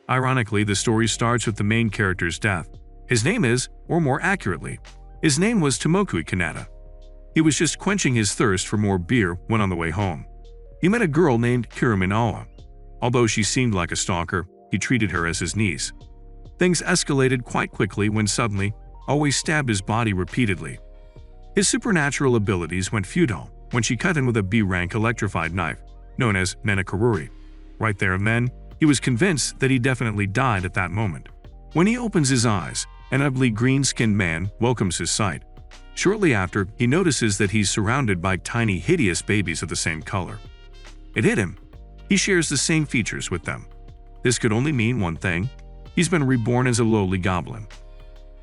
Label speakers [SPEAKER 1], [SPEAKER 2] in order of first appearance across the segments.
[SPEAKER 1] Ironically, the story starts with the main character's death. His name is, or more accurately, his name was Tomoki Kanata. He was just quenching his thirst for more beer when on the way home. He met a girl named Kiriminawa. Although she seemed like a stalker, he treated her as his niece. Things escalated quite quickly when suddenly, Aoi stabbed his body repeatedly. His supernatural abilities went futile when she cut him with a B-rank electrified knife, known as Menakaruri. Right there and then, he was convinced that he definitely died at that moment. When he opens his eyes, an ugly green-skinned man welcomes his sight. Shortly after, he notices that he's surrounded by tiny, hideous babies of the same color. It hit him. He shares the same features with them. This could only mean one thing. He's been reborn as a lowly goblin.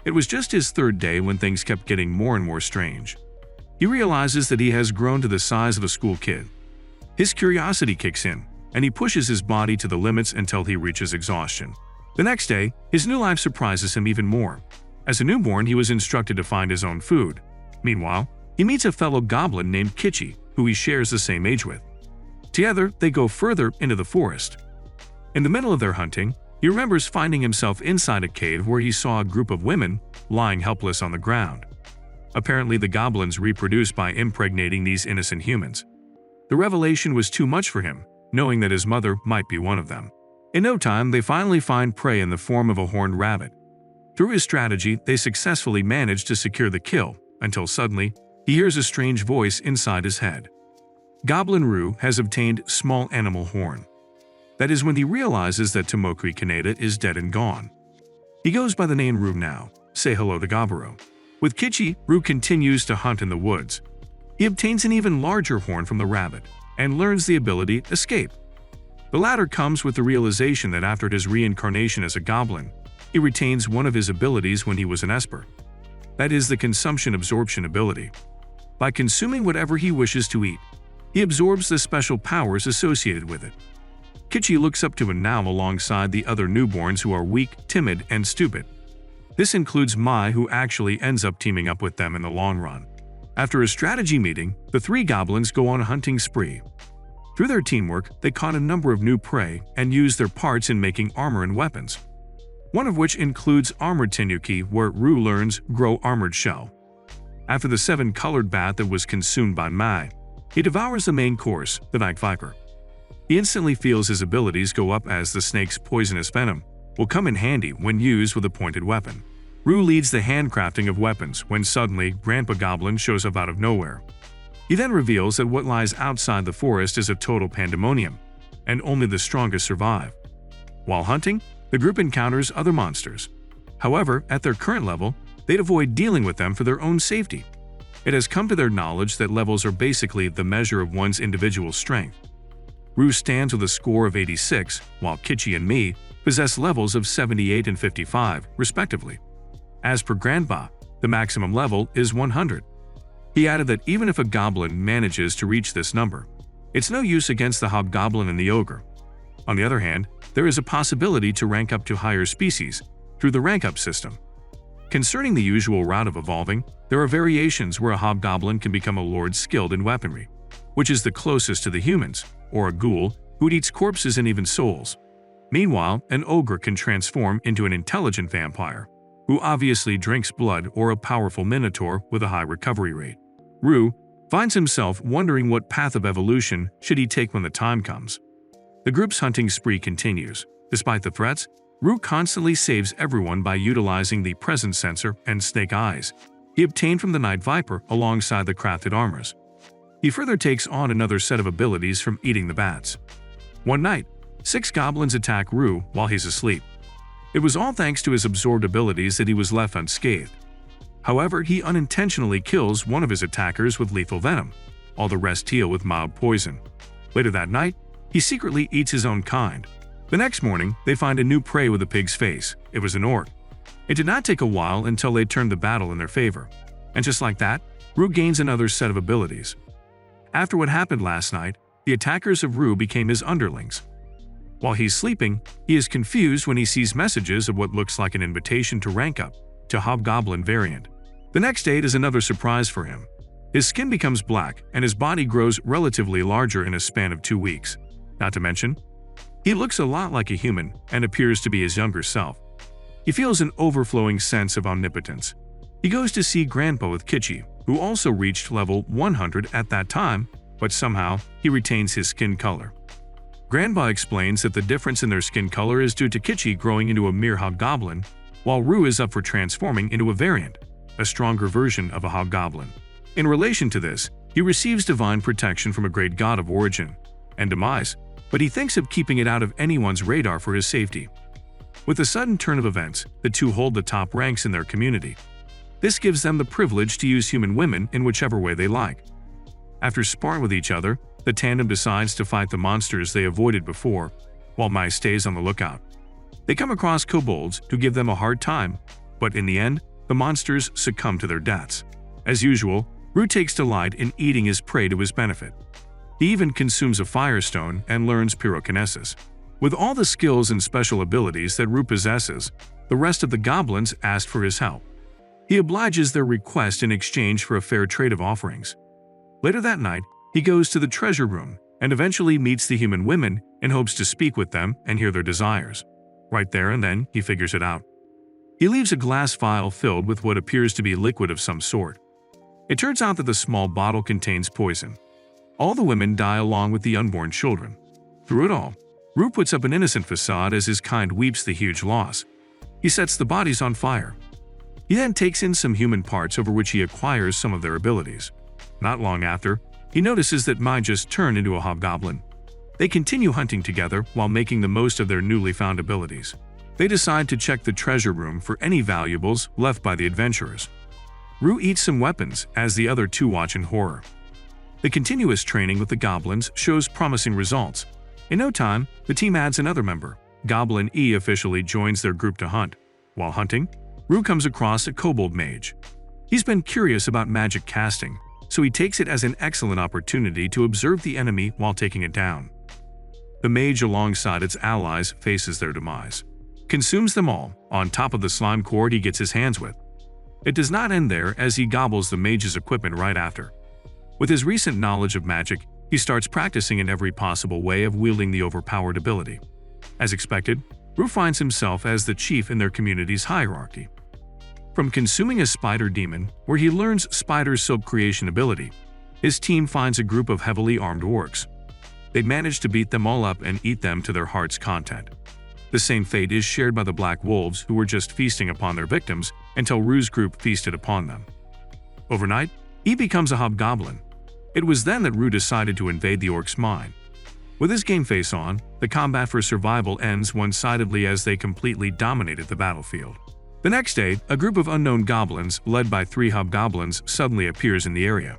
[SPEAKER 1] It was just his third day when things kept getting more and more strange. He realizes that he has grown to the size of a school kid. His curiosity kicks in, and he pushes his body to the limits until he reaches exhaustion. The next day, his new life surprises him even more. As a newborn, he was instructed to find his own food. Meanwhile, he meets a fellow goblin named Kichi, who he shares the same age with. Together, they go further into the forest. In the middle of their hunting, he remembers finding himself inside a cave where he saw a group of women lying helpless on the ground. Apparently, the goblins reproduce by impregnating these innocent humans. The revelation was too much for him, knowing that his mother might be one of them. In no time, they finally find prey in the form of a horned rabbit. Through his strategy, they successfully manage to secure the kill, until suddenly, he hears a strange voice inside his head. Goblin Rue has obtained small animal horn. That is when he realizes that Tomoki Kanata is dead and gone. He goes by the name Rue now. Say hello to Gaburo. With Kichi, Rue continues to hunt in the woods. He obtains an even larger horn from the rabbit and learns the ability Escape. The latter comes with the realization that after his reincarnation as a goblin, he retains one of his abilities when he was an Esper. That is the consumption-absorption ability. By consuming whatever he wishes to eat, he absorbs the special powers associated with it. Kichi looks up to him now alongside the other newborns who are weak, timid, and stupid. This includes Mai, who actually ends up teaming up with them in the long run. After a strategy meeting, the three goblins go on a hunting spree. Through their teamwork, they caught a number of new prey and used their parts in making armor and weapons. One of which includes armored tenuki, where Rue learns grow armored shell. After the 7-colored bat that was consumed by Mai, he devours the main course, the Night Viper. He instantly feels his abilities go up as the snake's poisonous venom will come in handy when used with a pointed weapon. Rue leads the handcrafting of weapons when suddenly Grandpa Goblin shows up out of nowhere. He then reveals that what lies outside the forest is a total pandemonium, and only the strongest survive. While hunting, the group encounters other monsters. However, at their current level, they'd avoid dealing with them for their own safety. It has come to their knowledge that levels are basically the measure of one's individual strength. Rue stands with a score of 86, while Kichi and me possess levels of 78 and 55, respectively. As per Grandpa, the maximum level is 100. He added that even if a goblin manages to reach this number, it's no use against the hobgoblin and the ogre. On the other hand, there is a possibility to rank up to higher species through the rank-up system. Concerning the usual route of evolving, there are variations where a hobgoblin can become a lord skilled in weaponry, which is the closest to the humans, or a ghoul who eats corpses and even souls. Meanwhile, an ogre can transform into an intelligent vampire, who obviously drinks blood, or a powerful minotaur with a high recovery rate. Rue finds himself wondering what path of evolution should he take when the time comes. The group's hunting spree continues. Despite the threats, Rue constantly saves everyone by utilizing the presence sensor and snake eyes he obtained from the Night Viper alongside the crafted armors. He further takes on another set of abilities from eating the bats. One night, 6 goblins attack Rue while he's asleep. It was all thanks to his absorbed abilities that he was left unscathed. However, he unintentionally kills one of his attackers with lethal venom. All the rest heal with mild poison. Later that night, he secretly eats his own kind. The next morning, they find a new prey with a pig's face. It was an orc. It did not take a while until they turned the battle in their favor. And just like that, Rue gains another set of abilities. After what happened last night, the attackers of Rue became his underlings. While he's sleeping, he is confused when he sees messages of what looks like an invitation to rank up to Hobgoblin variant. The next date is another surprise for him. His skin becomes black and his body grows relatively larger in a span of 2 weeks. Not to mention, He looks a lot like a human and appears to be his younger self. He feels an overflowing sense of omnipotence. He goes to see Grandpa with Kichi, who also reached level 100 at that time, but somehow he retains his skin color. Grandpa explains that the difference in their skin color is due to Kichi growing into a mere hobgoblin, while Rue is up for transforming into a variant, a stronger version of a hobgoblin. In relation to this, he receives divine protection from a great god of origin and demise, but he thinks of keeping it out of anyone's radar for his safety. With the sudden turn of events, the two hold the top ranks in their community. This gives them the privilege to use human women in whichever way they like. After sparring with each other, the tandem decides to fight the monsters they avoided before, while Mai stays on the lookout. They come across kobolds who give them a hard time, but in the end, the monsters succumb to their deaths. As usual, Rue takes delight in eating his prey to his benefit. He even consumes a firestone and learns pyrokinesis. With all the skills and special abilities that Rue possesses, the rest of the goblins ask for his help. He obliges their request in exchange for a fair trade of offerings. Later that night, he goes to the treasure room and eventually meets the human women in hopes to speak with them and hear their desires. Right there and then, he figures it out. He leaves a glass vial filled with what appears to be liquid of some sort. It turns out that the small bottle contains poison. All the women die along with the unborn children. Through it all, Rue puts up an innocent facade as his kind weeps the huge loss. He sets the bodies on fire. He then takes in some human parts over which he acquires some of their abilities. Not long after, he notices that Mai just turned into a hobgoblin. They continue hunting together while making the most of their newly found abilities. They decide to check the treasure room for any valuables left by the adventurers. Rue eats some weapons as the other two watch in horror. The continuous training with the goblins shows promising results. In no time, the team adds another member. Goblin E officially joins their group to hunt. While hunting, Rue comes across a kobold mage. He's been curious about magic casting, so he takes it as an excellent opportunity to observe the enemy while taking it down. The mage alongside its allies faces their demise. Consumes them all, on top of the slime cord he gets his hands with. It does not end there as he gobbles the mage's equipment right after. With his recent knowledge of magic, he starts practicing in every possible way of wielding the overpowered ability. As expected, Rue finds himself as the chief in their community's hierarchy. From consuming a spider demon, where he learns spider silk creation ability, his team finds a group of heavily armed orcs. They manage to beat them all up and eat them to their heart's content. The same fate is shared by the black wolves who were just feasting upon their victims until Rue's group feasted upon them. Overnight, he becomes a hobgoblin. It was then that Rue decided to invade the orcs' mine. With his game face on, the combat for survival ends one-sidedly as they completely dominated the battlefield. The next day, a group of unknown goblins, led by 3 hobgoblins, suddenly appears in the area.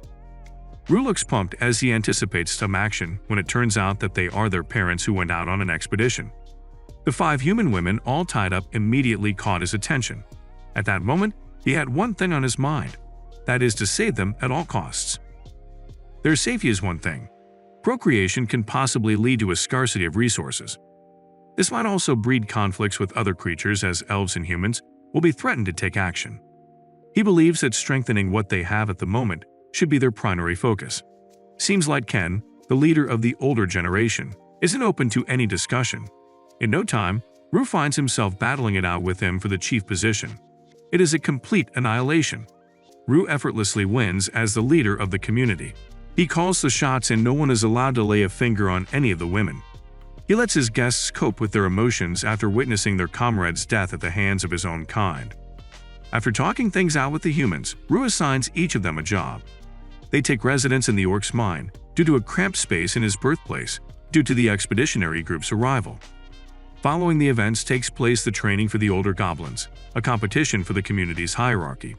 [SPEAKER 1] Rue looks pumped as he anticipates some action when it turns out that they are their parents who went out on an expedition. The 5 human women, all tied up, immediately caught his attention. At that moment, he had one thing on his mind. That is to save them at all costs. Their safety is one thing. Procreation can possibly lead to a scarcity of resources. This might also breed conflicts with other creatures as elves and humans will be threatened to take action. He believes that strengthening what they have at the moment should be their primary focus. Seems like Ken, the leader of the older generation, isn't open to any discussion. In no time, Rue finds himself battling it out with him for the chief position. It is a complete annihilation. Rue effortlessly wins as the leader of the community. He calls the shots and no one is allowed to lay a finger on any of the women. He lets his guests cope with their emotions after witnessing their comrade's death at the hands of his own kind. After talking things out with the humans, Rue assigns each of them a job. They take residence in the orc's mine due to a cramped space in his birthplace due to the expeditionary group's arrival. Following the events takes place the training for the older goblins, a competition for the community's hierarchy.